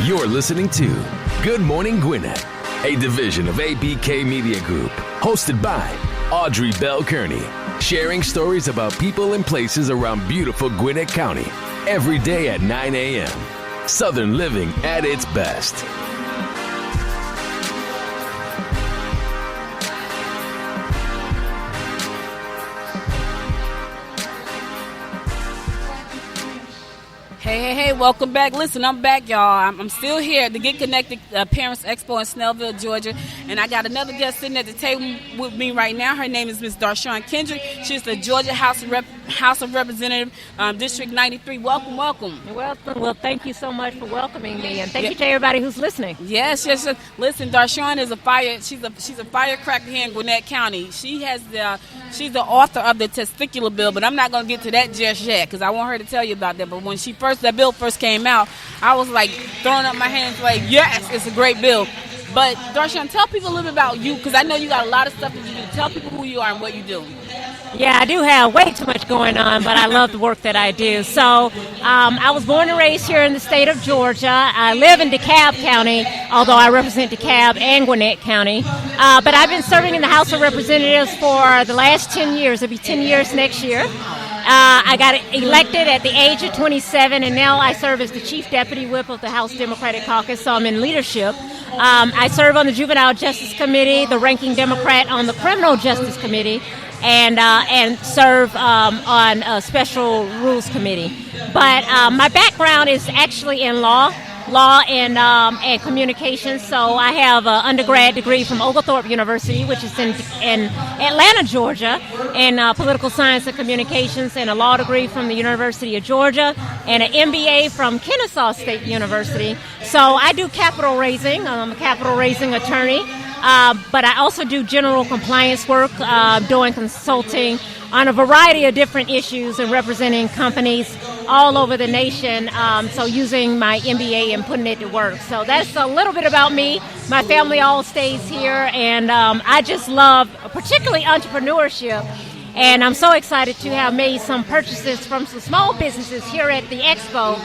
You're listening to Good Morning Gwinnett, a division of ABK Media Group, hosted by Audrey Bell Kearney, sharing stories about people and places around beautiful Gwinnett County every day at 9 a.m. Southern living at its best. Hey, welcome back. Listen, I'm back, y'all. I'm still here at the Get Connected Parents Expo in Snellville, Georgia, and I got another guest sitting at the table with me right now. Her name is Ms. Dar'Shun Kendrick. She's the Georgia House of Representatives, District 93. Welcome. You're welcome. Well, thank you so much for welcoming me, and thank you to everybody who's listening. Yes. Listen, Dar'Shun is she's a firecracker here in Gwinnett County. She's the author of the testicular bill, but I'm not going to get to that just yet because I want her to tell you about that. But when that bill first came out, I was like throwing up my hands like, yes, it's a great bill. But Dar'Shun, tell people a little bit about you, because I know you got a lot of stuff that you do. Tell people who you are and what you do. Yeah, I do have way too much going on, but I love the work that I do. So I was born and raised here in the state of Georgia. I live in DeKalb County, although I represent DeKalb and Gwinnett County. But I've been serving in the House of Representatives for the last 10 years. It'll be 10 years next year. I got elected at the age of 27, and now I serve as the Chief Deputy Whip of the House Democratic Caucus, so I'm in leadership. I serve on the Juvenile Justice Committee, the ranking Democrat on the Criminal Justice Committee, and serve on a Special Rules Committee. But my background is actually in law and communications. So I have an undergrad degree from Oglethorpe University, which is in Atlanta, Georgia, in political science and communications, and a law degree from the University of Georgia, and an MBA from Kennesaw State University. So I do capital raising. I'm a capital raising attorney, but I also do general compliance work, doing consulting on a variety of different issues and representing companies all over the nation, so using my MBA and putting it to work. So that's a little bit about me. My family all stays here, and I just love particularly entrepreneurship. And I'm so excited to have made some purchases from some small businesses here at the expo,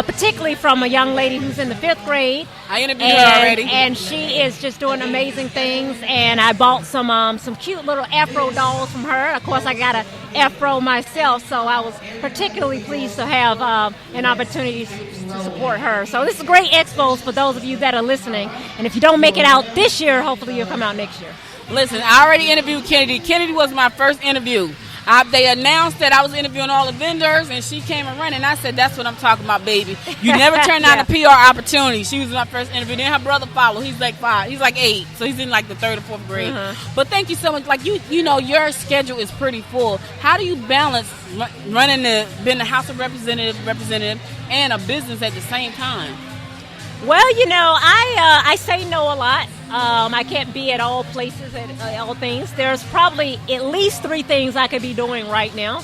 particularly from a young lady who's in the 5th grade. I interviewed her already. And she is just doing amazing things. And I bought some cute little Afro dolls from her. Of course, I got an Afro myself, so I was particularly pleased to have an opportunity to support her. So this is a great expo for those of you that are listening. And if you don't make it out this year, hopefully you'll come out next year. Listen, I already interviewed Kennedy. Kennedy was my first interview. They announced that I was interviewing all the vendors, and she came and ran, and I said, that's what I'm talking about, baby. You never turn down a PR opportunity. She was my first interview. Then her brother followed. He's like 5. He's like 8, so he's in like the 3rd or 4th grade. But thank you so much. Like, you know, your schedule is pretty full. How do you balance being the House of Representative, and a business at the same time? Well, you know, I say no a lot. I can't be at all places, at all things. There's probably at least 3 things I could be doing right now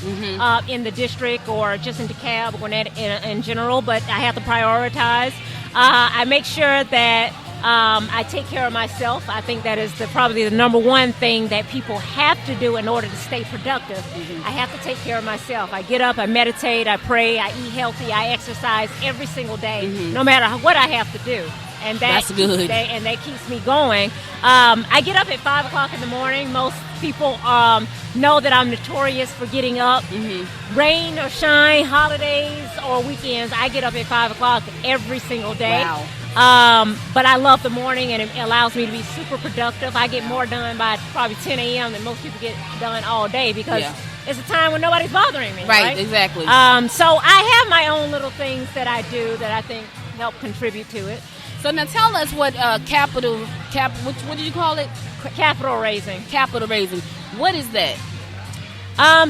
in the district or just in DeKalb or in general, but I have to prioritize. I make sure that I take care of myself. I think that is probably the number one thing that people have to do in order to stay productive. I have to take care of myself. I get up, I meditate, I pray, I eat healthy, I exercise every single day, no matter what I have to do. And that's good. And that keeps me going. I get up at 5 o'clock in the morning. Most people know that I'm notorious for getting up. Rain or shine, holidays or weekends, I get up at 5 o'clock every single day. Wow. But I love the morning, and it allows me to be super productive. I get more done by probably 10 a.m. than most people get done all day because it's a time when nobody's bothering me. Right, exactly. So I have my own little things that I do that I think help contribute to it. So now tell us what what did you call it? Capital raising. Capital raising. What is that?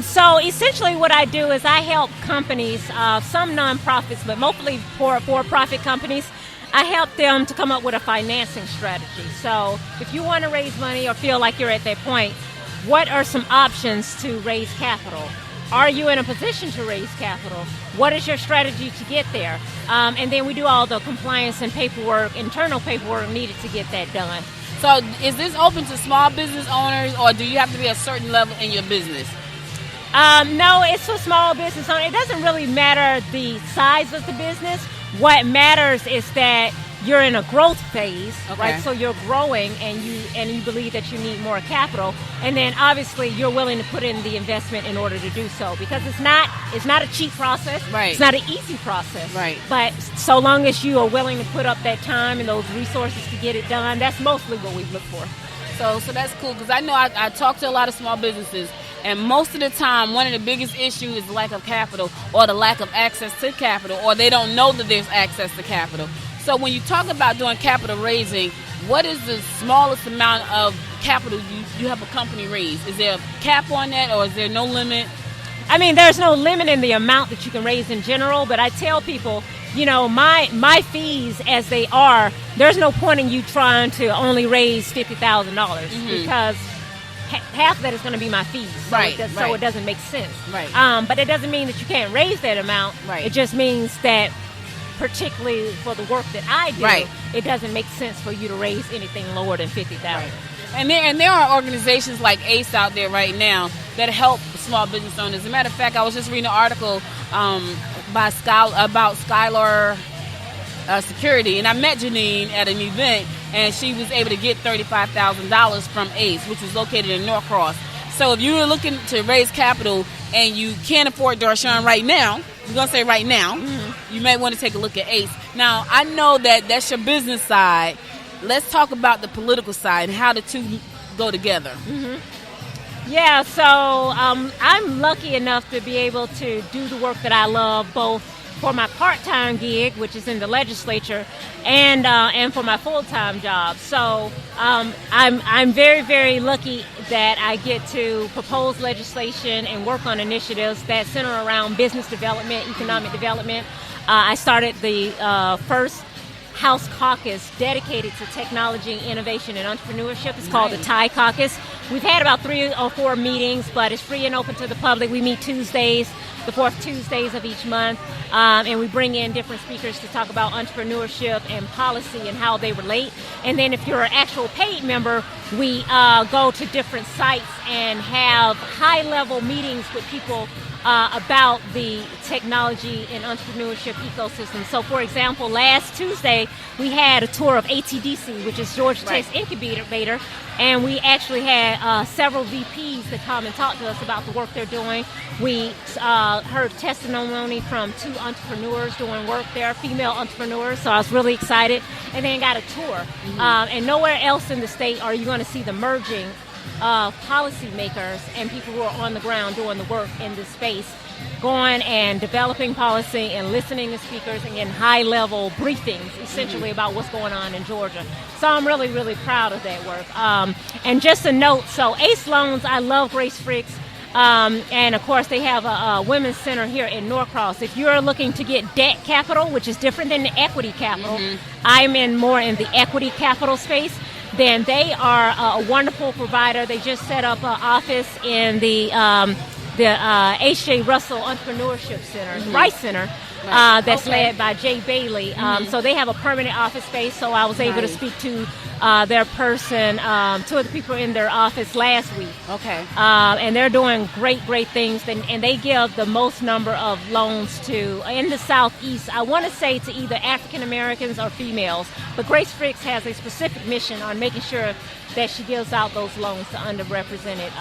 So essentially what I do is I help companies, some nonprofits, but mostly for-profit companies. I help them to come up with a financing strategy. So if you want to raise money or feel like you're at that point, what are some options to raise capital? Are you in a position to raise capital? What is your strategy to get there? And then we do all the compliance and paperwork, internal paperwork needed to get that done. So is this open to small business owners, or do you have to be a certain level in your business? No, it's for small business owners. It doesn't really matter the size of the business. What matters is that you're in a growth phase, Okay. right? So you're growing, and you believe that you need more capital, and then obviously you're willing to put in the investment in order to do so, because it's not a cheap process. Right. It's not an easy process. Right. But so long as you are willing to put up that time and those resources to get it done, that's mostly what we look for. So that's cool, because I know I talk to a lot of small businesses, and most of the time, one of the biggest issues is lack of capital, or the lack of access to capital, or they don't know that there's access to capital. So when you talk about doing capital raising, what is the smallest amount of capital you have a company raise? Is there a cap on that, or is there no limit? I mean, there's no limit in the amount that you can raise in general, but I tell people, my fees as they are, there's no point in you trying to only raise $50,000 because half of that is going to be my fees. So so it doesn't make sense. Right. But it doesn't mean that you can't raise that amount. Right. It just means that, particularly for the work that I do, it doesn't make sense for you to raise anything lower than $50,000. Right. And there are organizations like ACE out there right now that help small business owners. As a matter of fact, I was just reading an article about Skylar Security, and I met Janine at an event, and she was able to get $35,000 from ACE, which is located in Norcross. So if you're looking to raise capital and you can't afford Dar'Shun right now, we're going to say right now, you may want to take a look at ACE. Now, I know that that's your business side. Let's talk about the political side and how the two go together. Yeah, so I'm lucky enough to be able to do the work that I love, both for my part-time gig, which is in the legislature, and for my full-time job. So I'm very, very lucky that I get to propose legislation and work on initiatives that center around business development, economic development. I started the first House Caucus dedicated to technology, innovation, and entrepreneurship. It's called the TIE Caucus. We've had about 3 or 4 meetings, but it's free and open to the public. We meet Tuesdays, the 4th Tuesdays of each month, and we bring in different speakers to talk about entrepreneurship and policy and how they relate. And then if you're an actual paid member, we go to different sites and have high-level meetings with people about the technology and entrepreneurship ecosystem. So, for example, last Tuesday, we had a tour of ATDC, which is Georgia Tech's incubator, and we actually had several VPs that come and talk to us about the work they're doing. We heard testimony from 2 entrepreneurs doing work there, female entrepreneurs, so I was really excited, and then got a tour. And nowhere else in the state are you going to see the merging of policymakers and people who are on the ground doing the work in this space, going and developing policy and listening to speakers and getting high-level briefings, essentially, about what's going on in Georgia. So I'm really, really proud of that work. And just a note, so ACE Loans, I love Grace Fricks. And, of course, they have a women's center here in Norcross. If you're looking to get debt capital, which is different than the equity capital, I'm more in the equity capital space, then they are a wonderful provider. They just set up an office in the H.J. Russell Entrepreneurship Center, the Rice Center, that's led by Jay Bailey. So they have a permanent office space, so I was able to speak to their person, 2 of the people in their office last week. And they're doing great things, and they give the most number of loans to, in the Southeast, I want to say to either African Americans or females, but Grace Fricks has a specific mission on making sure that she gives out those loans to underrepresented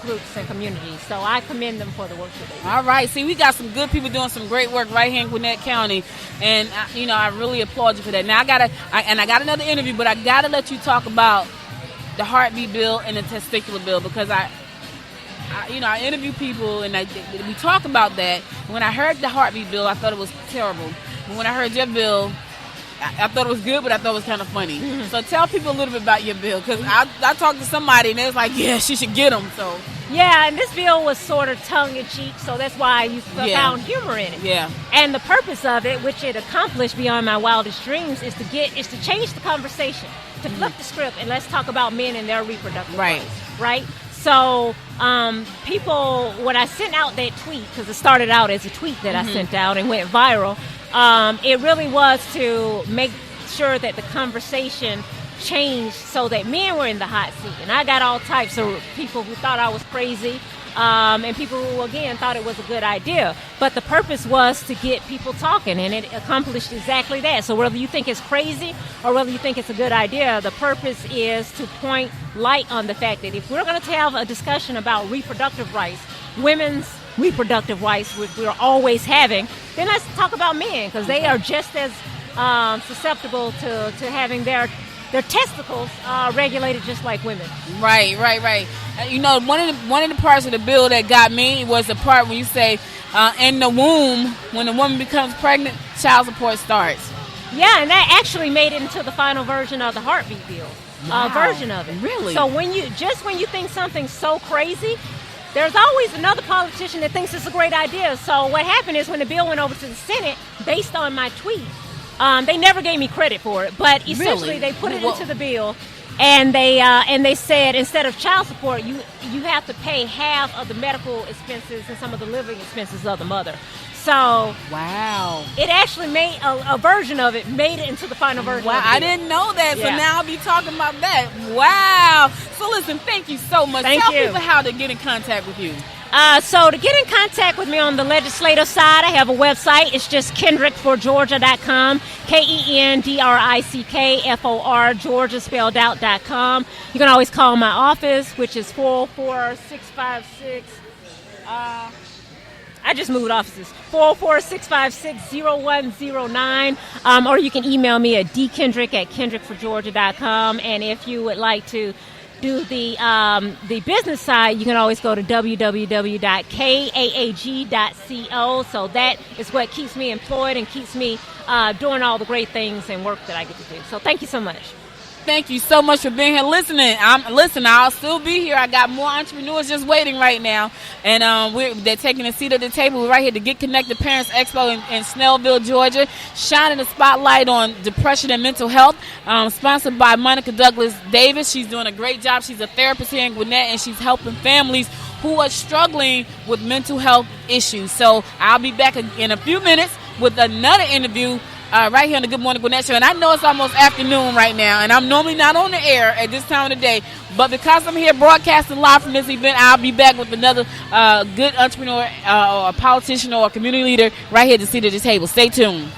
groups and communities. So I commend them for the work that they do. All right. See, we got some good people doing some great work right here in Gwinnett County, and I really applaud you for that. Now I got another interview, but I gotta let you talk about the heartbeat bill and the testicular bill, because I interview people and we talk about that. When I heard the heartbeat bill, I thought it was terrible. But when I heard your bill, I thought it was good, but I thought it was kind of funny. So tell people a little bit about your bill, because I talked to somebody and they was like, yeah, she should get them. So yeah, and this bill was sort of tongue-in-cheek, so that's why I found humor in it. Yeah. And the purpose of it, which it accomplished beyond my wildest dreams, is to change the conversation, to flip the script, and let's talk about men and their reproductive rights. Right? So people, when I sent out that tweet, because it started out as a tweet that I sent out and went viral, it really was to make sure that the conversation changed so that men were in the hot seat. And I got all types of people who thought I was crazy, and people who, again, thought it was a good idea. But the purpose was to get people talking, and it accomplished exactly that. So whether you think it's crazy or whether you think it's a good idea, the purpose is to point light on the fact that if we're going to have a discussion about reproductive rights, women's reproductive rights, which we're always having, then let's talk about men, because they are just as susceptible to having their testicles regulated just like women. Right. You know, one of the parts of the bill that got me was the part when you say in the womb, when the woman becomes pregnant, child support starts. Yeah, and that actually made it into the final version of the heartbeat bill. Version of it. Really? So when you think something's so crazy, there's always another politician that thinks it's a great idea. So what happened is when the bill went over to the Senate, based on my tweet, they never gave me credit for it, but essentially they put it into the bill, and they said instead of child support, you have to pay half of the medical expenses and some of the living expenses of the mother. So wow, it actually made a version of it made it into the final version. Wow, of the I bill. didn't know that. Yeah. So now I'll be talking about that. Wow. So listen, thank you so much. Thank Tell you. people how to get in contact with you. So to get in contact with me on the legislative side, I have a website. It's just KendrickForGeorgia.com, KendrickFor Georgia spelled out.com. You can always call my office, which is 404-656. I just moved offices. 404-656-0109. Or you can email me at dkendrick@KendrickForGeorgia.com. And if you would like to do the business side, you can always go to www.kaag.co. So that is what keeps me employed and keeps me doing all the great things and work that I get to do. So thank you so much. Thank you so much for being here. I'll still be here. I got more entrepreneurs just waiting right now, and they're taking a seat at the table. We're right here to Get Connected Parents Expo in Snellville, Georgia, shining the spotlight on depression and mental health. Sponsored by Monica Douglas Davis. She's doing a great job. She's a therapist here in Gwinnett, and she's helping families who are struggling with mental health issues. So I'll be back in a few minutes with another interview right here on the Good Morning Gwinnett Show. And I know it's almost afternoon right now, and I'm normally not on the air at this time of the day, but because I'm here broadcasting live from this event, I'll be back with another good entrepreneur or a politician or a community leader right here to sit at the table. Stay tuned.